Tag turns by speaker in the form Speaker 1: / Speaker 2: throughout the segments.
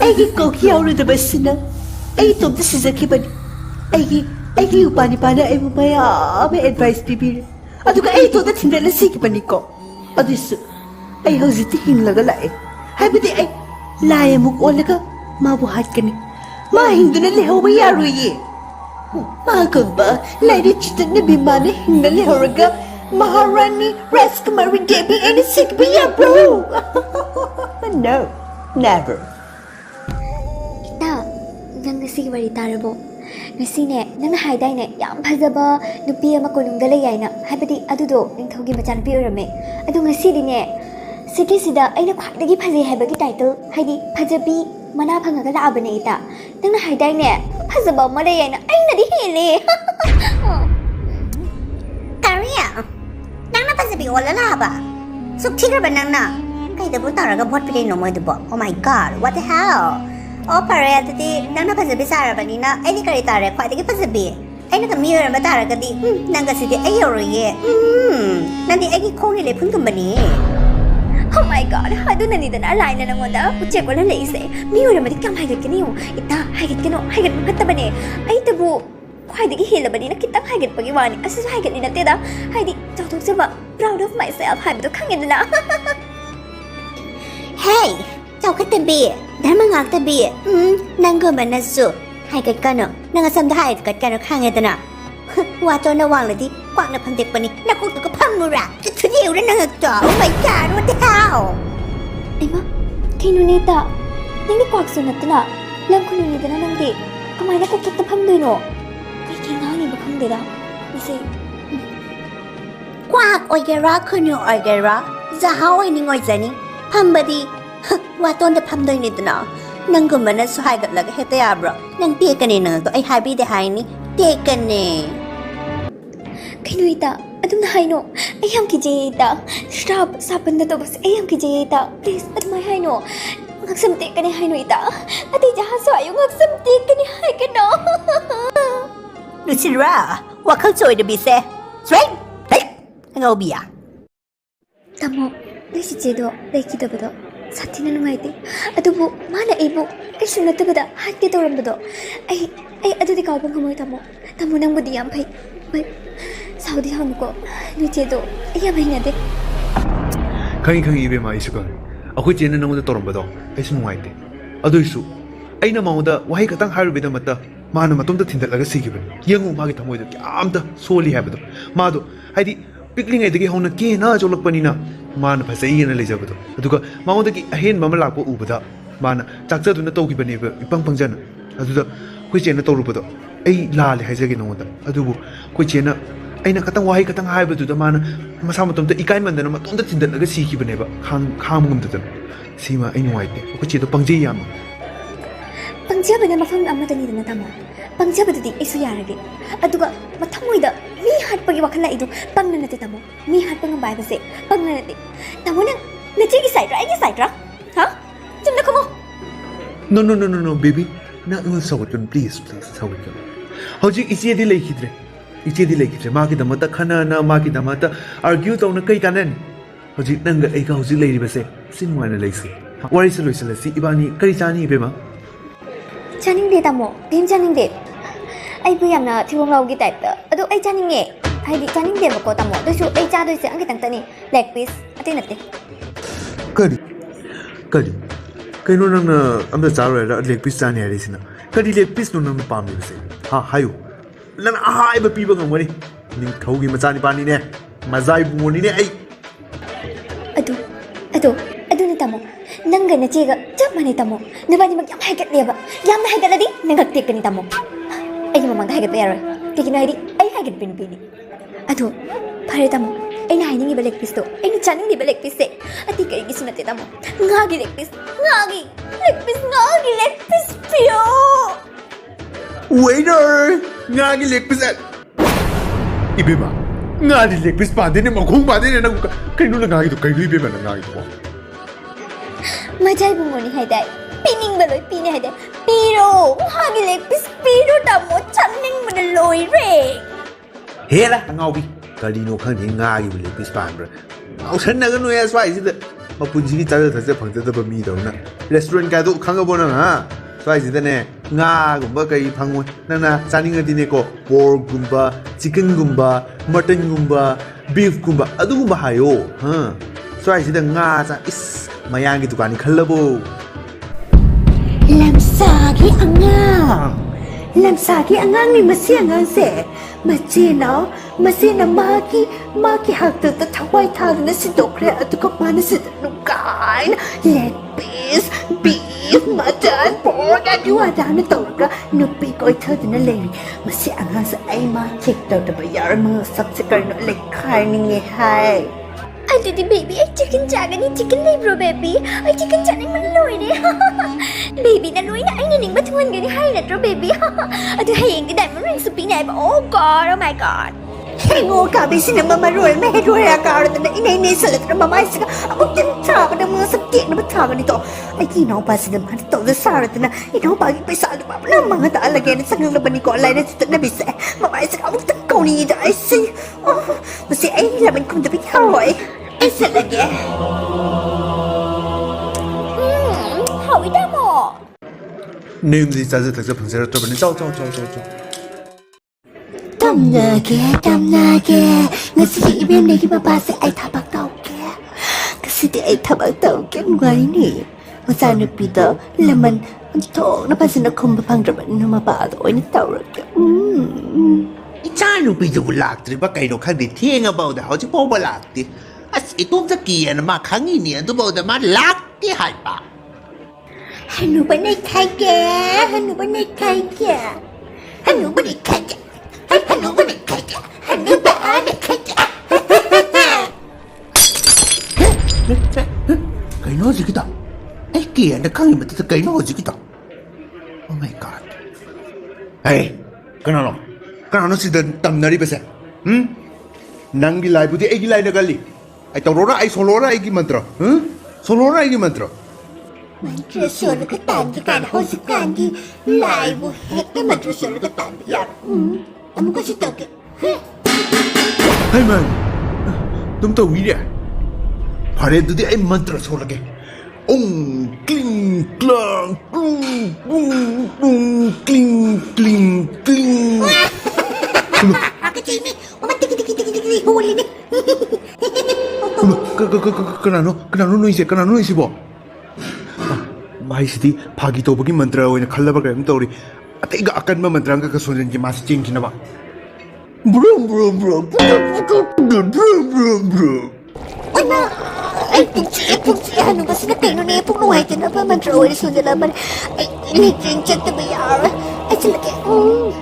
Speaker 1: Aigi koki aure da basina. Ai tom da sizaki bani. Aigi upani pana ai maya ame advice bibir. Aduga ai to da tindala siki bani ko. Adisu. Ai hoziti hinglaga lae. Habidi ai lae muk olaga ma bu hatkani. Ma hingduna le hawa yaru ye. Ma gamba lae chitan na bimane hingna le horaga Maharani Raskumari Devi and a sick be ya bro. No, never.
Speaker 2: Nang ngasi wari tarabo ngasi ne nang haidai ne yam phajaba nupi ama konungda le yaina habadi adudo ningthogi machan pi orame adu ngasi di ne city sida aina khwadagi phajai habagi title haidi phajabi mana phangaga la abane ita nang haidai ne phajaba mare yaina aina di hele
Speaker 3: Taria nang na phajabi wala la ba suk thigra banang na kai da bu taraga bhot pide no mo de bo oh my god what the hell Oh, pare tadi nang na pasabi sara bani na ay ni kari tare kwa tadi pasabi ay na kami orang batara kadi nang kasi di ay ye nanti ay kong ile pun tumbani
Speaker 2: Oh my god hadu nani dan alay na nangonda uche ko la leise mi orang mati kam hagat kaniyo ita hagat kano hagat makata bani ay tabu kwa tadi hila bani na kitang hagat pagiwani asus hagat ni natin da hay di jauh saba proud of myself hay betul kangen na
Speaker 3: Hey Chào khách tên bì, đã mang ngạc tên bì, nàng gồm bà nà sụ, hai cái cano, nàng asam đã hai cái cano khang nghe tên à, qua cho nó hoàng lại đi, quảng là phần tiệc bani, nàng cũng có phăng mù ra, thứ nhiều đó nàng trò, oh my god, what the hell?
Speaker 2: Ay ma, kay nunita, nang di quạc sunat na, lam ko nunita na nang di, kamay na kukit na phamdoy no, kay kinani ba kang dira, kasi,
Speaker 3: Quạc oi gara, kuno oi gara, zahaw ay ning oi zani, hambadi. Waton da phamdoi ni tna nangum bana so hai gatlaga hete ya bro nang te kane na to ai habi de hai ni te kane
Speaker 2: Kinuita adum na hai no ayam ki jeita stop sapan da to bas ayam ki jeita please adum hai no ngaksam te kane hai no ita ati jaha so ayu ngaksam te kane hai kano
Speaker 3: Lucira wa khal choi de bi se straight ngau bia
Speaker 2: tamo lesi jedo leki da bado Satina nungaiti adubu mana ibu ay sunatabada hati torambado ay adu di kaupang hamoy tamo nang budi yam pai saudi hamko nuchedo ayam ay ngade
Speaker 4: Kangi ibe ma isuka Akhoi chena nang da torambado ay sunungaiti adu isu ay na mauda wahi katang harubida mata mana matumda thindalaga sigibani yangu magi thamoy da kyamta soli habado mado haidi pikling ay dagi hona ke na jolakpani na mana phasai na lejabado aduga maunda ki ahen mama lakpo ubada mana chakcha duna togi bani ba ipang pangjana aduda khoi chena torubado ai la le haijage nonda adubu khoi chena aina katang wahi katang haibadu da mana masa matumta ikai mandana matumda tindalaga siki bane ba khang mumda da sima ai nuaite khoi chedo pangje yam
Speaker 2: pangja bana mafam amata ni na tamo pangja badadi isu yarage aduga mathamoida mi hat pagi wakala idu pangna nate tamo mi hat pang bai base pangna nate tamo nang nachi ki side ra ai side ra ha chumna komo
Speaker 4: No baby na un sawatun please sawatun hoji ichi di lekhidre ma ki damata khana na ma ki damata argue tawna kai kanan hoji nanga ai ka hoji leiri base sinwa na leisi wari se loisala si ibani kari chani bema
Speaker 2: chaning de tamo dim chaning de ai bu yamna thiwong law gi type da adu ai chaning nge hai di chaning de ko tamo do su ai cha do se ang ki tang tani leg piece ate nate
Speaker 4: kari kaino nang na amda charo ra leg piece chani ari sina kari leg piece no nang pam ni se ha hayu lan ahai ba pi ba ngam ni ning thogi machani pani ne mazai bu ni ne ai
Speaker 2: adu ni tamo nanga na chiga chap mani tamo nabani mag yam haigat leba yam na haigat ladi nangak tek ni tamo ai mamang haigat bayar kikina hidi ai haigat pini adu pare tamo ai na haini balek pisto ai na chaning ni balek piste ati kai gi sunate tamo ngagi leg pis pio
Speaker 4: waiter ngagi leg piece ibeba ngagi leg piece pa de ne makhung pa de ne nang kaino na ngagi to kai ibeba na ngagi to
Speaker 2: Majai bungoni haidai. Pining baloi pini haidai. Piro. Hagi leg piece piro tamo channing madaloi re.
Speaker 4: Hela ngaubi kalino khangdi ngai bu le pispan bra au than na ga no ya swai si de ma punji gi tar thase phang de ba mi do na restaurant ka do khang ga bo na ha swai si de ne nga gum ba kai phang mo na na chaning di ne ko pork gumba chicken gumba mutton gumba beef gumba adu gumba hayo ha swai si de nga cha is mayang gi dukan ni khallabo
Speaker 1: lamsagi angang lamsagi angang ni masi angang se Macina maki hakta ta thawai thag na si dokre atuka mana si nukain leg piece beef mutton pork adu adana torga nupi koi thad na le masi anga sa ai ma check ta da bayar ma subscribe no le khai ni nge hai
Speaker 2: Ay, didi baby, ay chicken chagani, chicken libro baby. Ay chicken chagani manloy ne. Baby na loy na ay naning batungan gani hay na tro baby. Ado hayeng di diamond ring sa pinay ba? Oh god, oh my god.
Speaker 1: Hengo kabi sina mama royal me royal akar na inay salat na mama isika abog din traga na mga sakit na bataga nito ay kinaw pa sila mga to the sarat na ikaw pagi pa sa ano pa na mga taalagay na sangang laban ni ko alay na sita na bisa mama isika abog tangkaw ni ida ay si masi ay laban kong dapat haroy ay salagay
Speaker 2: Hawi da mo.
Speaker 4: nem di cha ta phang se to ba ni chao
Speaker 1: Tamnage ngasi ibem lagi mabasa ay tabak tau ke kasi di ay tabak tau ke ngay ni masana pida laman to napasa na kumbapang draman na mabado ay nataw ke
Speaker 5: Ichanu pi ju laktri ba kai no khang di thieng about da hau chi po ba lakti as itum sa ki na ma khang ni tu ba da ma lakti hai ba
Speaker 1: Hanu ba nay kai ke hanu ba nay kai ke hanu ba nay kai ke hanu ba nay kai ke hanu ba nay kai ke
Speaker 5: kai no ji kita ai ki na khang ni ma ta kai no ji kita oh my god
Speaker 4: hey kana no si de tam nari ba se nang gi lai bu di ai gi lai na gali ai tawrora ai solora ai gi mantra solora ai gi mantra
Speaker 1: Mantra solo ka tandi ka na hosi kandi live hek na mantra solo ka tandi ya amu ko si toke
Speaker 4: hai man tum to wi ya phare du di ai mantra solage ong kling klang kling kling
Speaker 1: Aku cimi mama tiki huli ni
Speaker 4: kanano no isi bo mai sidi phagi to bagi mantra oina khallaba ka em tori ate ga akan ma mantra ka sonen ji mas ching kina ba brum
Speaker 1: Ana ay puchi ano ba sina kayo na ipong nuhay na ba mantra oina so nila ba ay liking chat na bayar ay sila kayo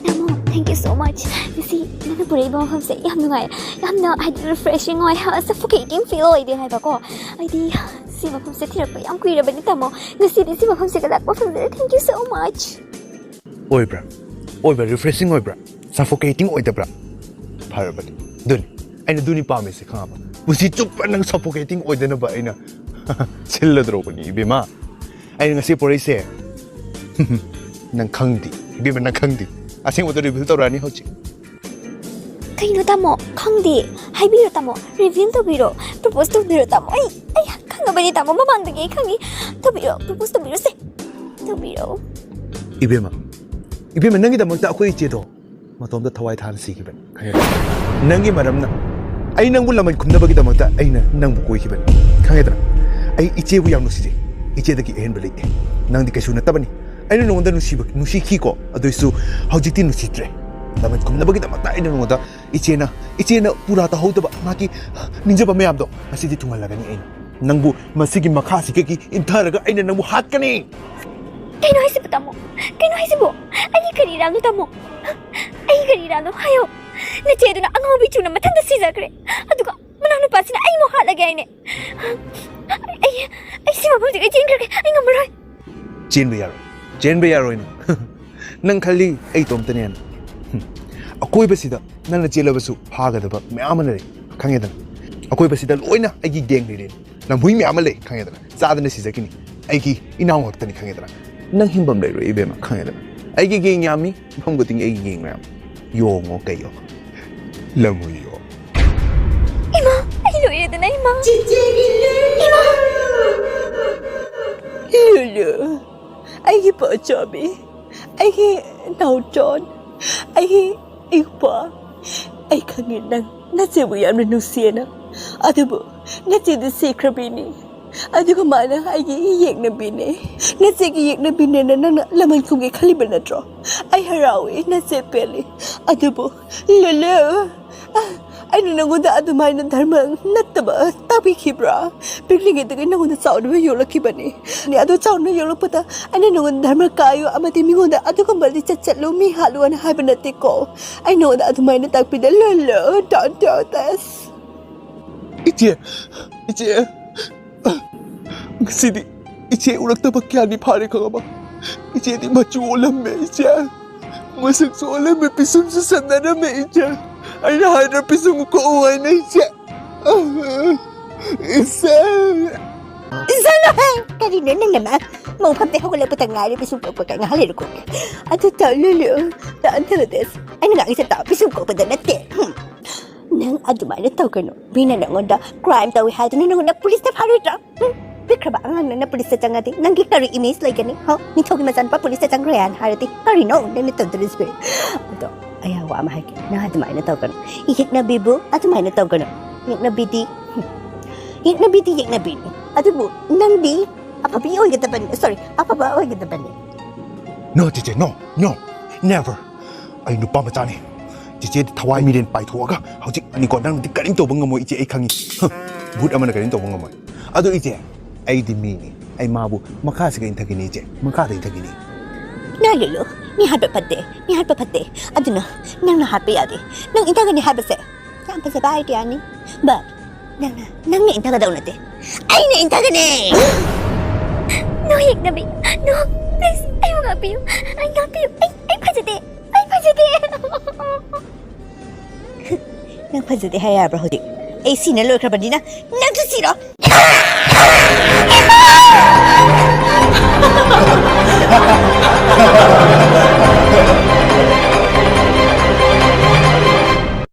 Speaker 2: Namo, thank you so much. Kasi Manipuri ba mafam sa yam nungay. Yam na ay refreshing oy ha suffocating feel oy di hay ba ko. Ay di si mafam sa tirap yam kuira ba nita mo. Ngasi di si mafam sa kalak mafam sa thank you so much.
Speaker 4: oi bra refreshing oi bra suffocating oi da bra phar ba dun aina duni pa me se kha ba pusi chup nang suffocating oi da na ba aina chilla dro ba ni bema aina ngasi pore se nang khangdi bema nang khangdi asing mo to reveal to rani hochi
Speaker 2: Kaino tamo, khangdi, haibiro tamo, reveal to biro, propose to biro tamo. Ay, khanga ba ni tamo mamandagi khangi. To biro, propose to biro se. To biro.
Speaker 4: ibema nangi da magta akhoi che do matom da thawai than si ki ban khaye nangi maram na ai nang bu laman khumna bagi da magta ai na nang bu koi ki ban khaye da ai iche bu yam no si je iche da ki en bele nang di kasu na tabani ai no ngonda nu si ki ko adoisu hojiti nu si tre laman khumna bagi da magta ai no ngonda iche na pura ta hauda ba maki ninja ba mayam do asidi tungal lagani ai nang bu masigi makha si ki intharaga ai na nang bu hat kani
Speaker 2: Kaino haisibo tamo? Kaino haisibo? Ay karirano tamo? Ay karirano hayo. Nachedo na ang hobi chuna matanda si Zakre. Aduga manano pa sina ay mo halagay ne. Ay si mabudi ay jin kare ay ngamaray.
Speaker 4: Jen be yaro ni. Nang khali ai tom tane an. Akoi ba sida nang na chela basu phaga da ba me amana re khange da. Akhoi basida loina aigi gang ni rin. Nang hui me amale khange dana. Sadana sizakini. Aigi inaw haktani khange dana. Nang himbam lai ro ibe ma khange dana. Aigi gang yami pham go ting aigi gang ram. Yo ngo kayo. Lamu yo.
Speaker 2: Ima, ay loira na ima.
Speaker 1: Lulu, aigi pa jobi, aigi naujon, aigi ipa, ay kangin nang natsibuyan renusina. Adubo, natsidisi krabini. Adugo mana aigi iyek na bini. Natsigi na bini na laman kungi kaliban na dro. Ay harawi, natsipili. Adubo, lulu. Ay nangunda adumay ng dharma nataba tabi kibra bigling ito kay nangunda sao na yola kibani ni ado sao na yola pata ay nangunda dharma kayo amati mingunda ado kambali chatlo mi haluan habanati ko ay nangunda adumay na tagpida lolo don't do this
Speaker 4: Iche Sidi Iche urak tabak kya ni pare ka ba Iche di machu olam me Iche Masak sa olam me pisum sa sandana me Iche Ay nahanap pisong ko uwan na Iche
Speaker 3: Isa na hai! Kanina nang naman. Mau pamte ko lang patangari pisong ko pagkangahalin ko.
Speaker 1: Ato tao lulu taan taladas
Speaker 3: Ay nangangisa tao pisong ko pa natin.
Speaker 1: nang adumay na tao kano bina nangonda
Speaker 3: Crime tao ihado na nangunag pulis na parita. Bikra ba ang na pulis na tangati? Nanggi kari imis like gani? Ha? Ni togi masan pa pulis na tangrean harati. Kari no, nang nitondris ba?
Speaker 1: ato ayawa mahagi
Speaker 3: Na adumay na tao kano. Ihik na bibo, adumay na tao kano. Ihik na biti. Ihik na biti, ihik na biti. Adubo, nang di. Apabi oy gata ban. Sorry, apaba oy gata ban.
Speaker 4: No Iche no Never Ay nupa macani Iche di thawai mi rin pai thuaga Hauji ani ko nang di karing to bang mo Iche ay khangi Bud amana karing to bang mo Ado Iche ay di mi ay mabu makasi ka intagini Iche makata intagini
Speaker 3: Nalulu, ni harba pate. Aduna, nang nahapi adi. Nang intaga ni harba se. Yang pa sa bahay di ani. But, nang na intaga daw nati. Ay na intaga ni!
Speaker 2: No, hik na bi. No, please. Ay, mga piyo. Ay, pajade.
Speaker 3: Nang pazade haya bro hodi. Ay sinalo ka ba di na? Nang susiro!
Speaker 4: Ha ha ha ha